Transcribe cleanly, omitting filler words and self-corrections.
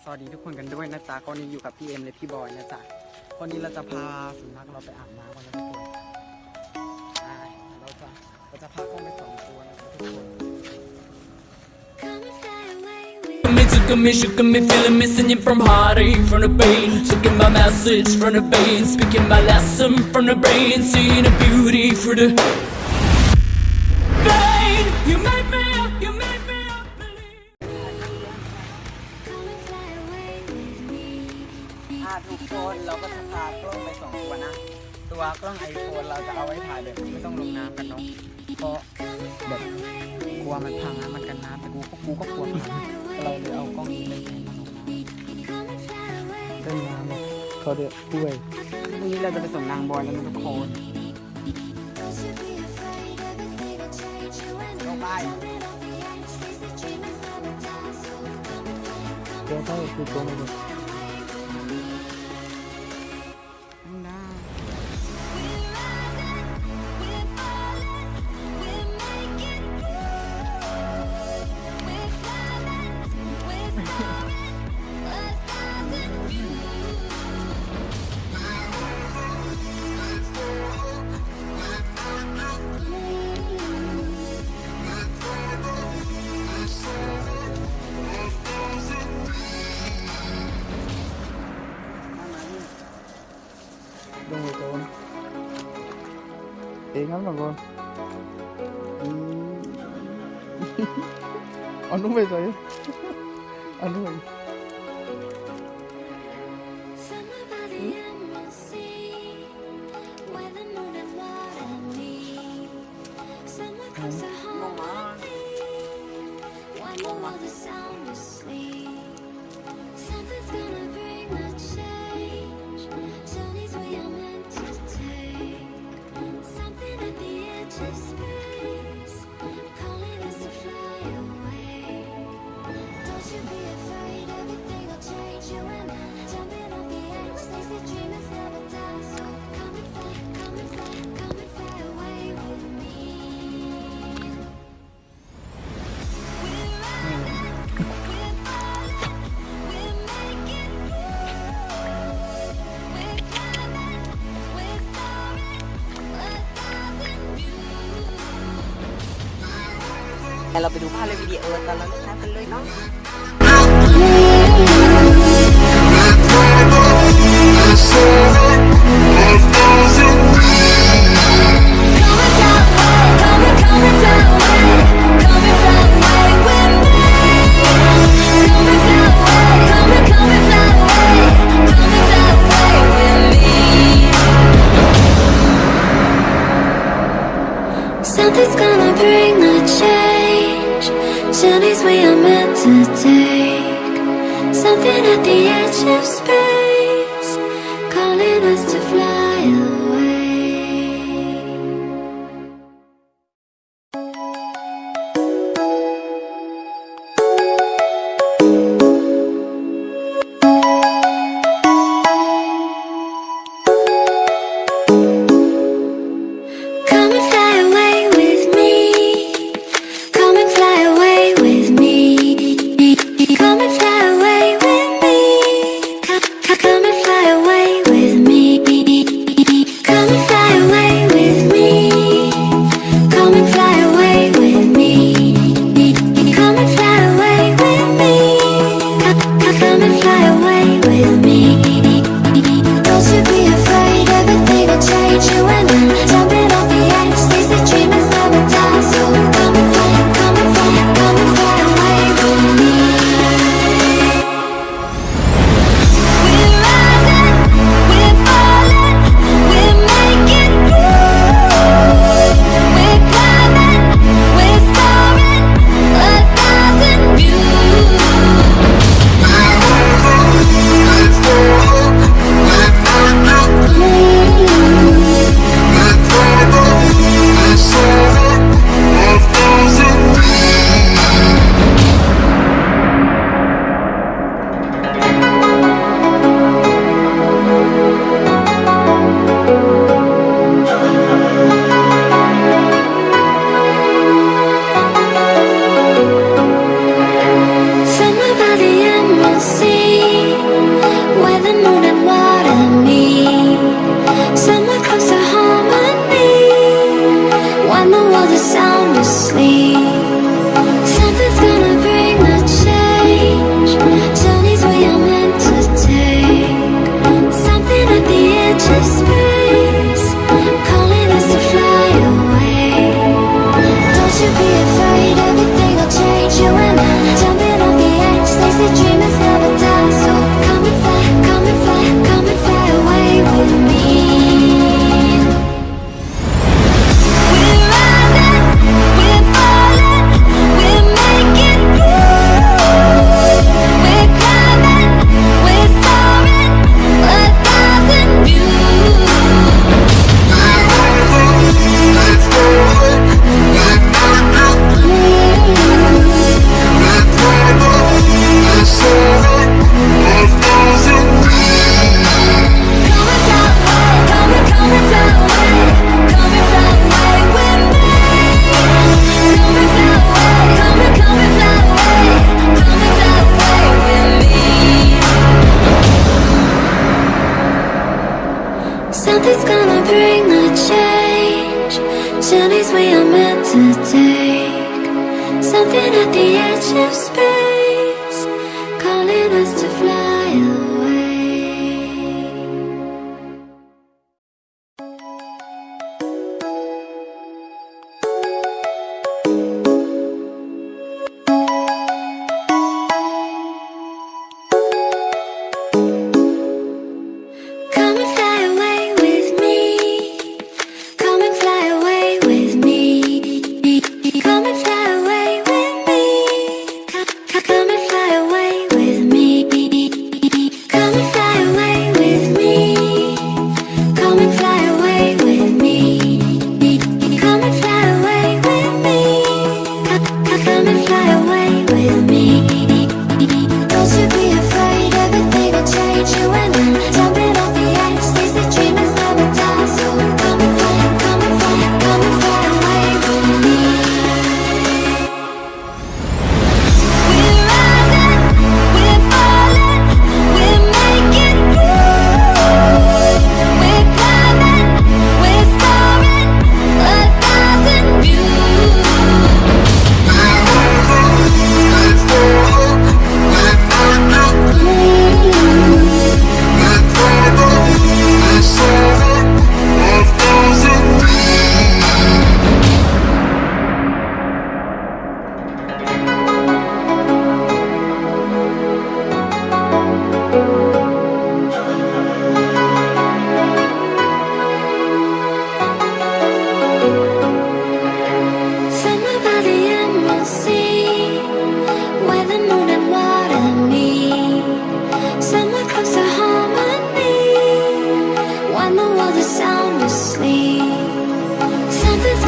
สวัสดีทุกคนกันด้วยนะจ๊ะวันนี้อยู่กับพี่เอ็มและพี่บอยนะจ๊ะวันนี้เราจะพาสุนัขเราไปอาบน้ำกันนะทุกคนเราจะพาเข้าไป2 ตัวนะทุกคนTook me, feeling missing you from heartache, from the pain. Taking my message from the pain, speaking my lesson from the brain, seeing the beauty through the pain. You made me up, you made me up. ทุกคนเราก็จะพากล้องไป2 ตัวนะตัวกล้อง iPhone เราจะเอาไว้ถ่ายแบบไม่ต้องลงน้ำกันเนาะเพราะแบบกลัวมันพังนะมันกันน้ำแต่กูก็กลัวพังเราเลยเอากล้องนี้เลยมาลงน้ำต้นน้ำเนี่ยเขาเดือดด้วยพรุ่งนี้เราจะไปส่งนางบอยแล้วนะทุกคนลงไปเดี๋ยวถ้าคือตัวมันลงไปก่อนเองครับหลังก่อนเอานุ่มไปใส่เอานุ่มไปเราไปดูภาพและวิดีโอตอนเราเล่นน้ำกันเลยเนาะSomething's gonna bring the change. Journeys we are meant to take. Something at the edge of space, calling us to fly away. Come and fly away with me. Come and fly away with me. Come and fly away with me. Something's gonna bring the change. Journeys we are meant to take. Something at the edge of space, calling us to fly away. Come and fly away with me. Come and fly away with me. Come and fly away with me. Come and fly away with me. Come and fly away with me. Come and fly away with me. Come and fly away with me. Come and fly away with me. Don't you be afraid, everything will change. You and I jumping off the edge. These the dreamers never die. So come and fly, come and fly, come and fly away with me. We're rising, we're falling, we're making through. We're climbing, we're soaring, 1,000 views. Somewhere by the emerald sea, where the moon and water meet. Somewhere close to harmony, when the world is sound asleep. Something's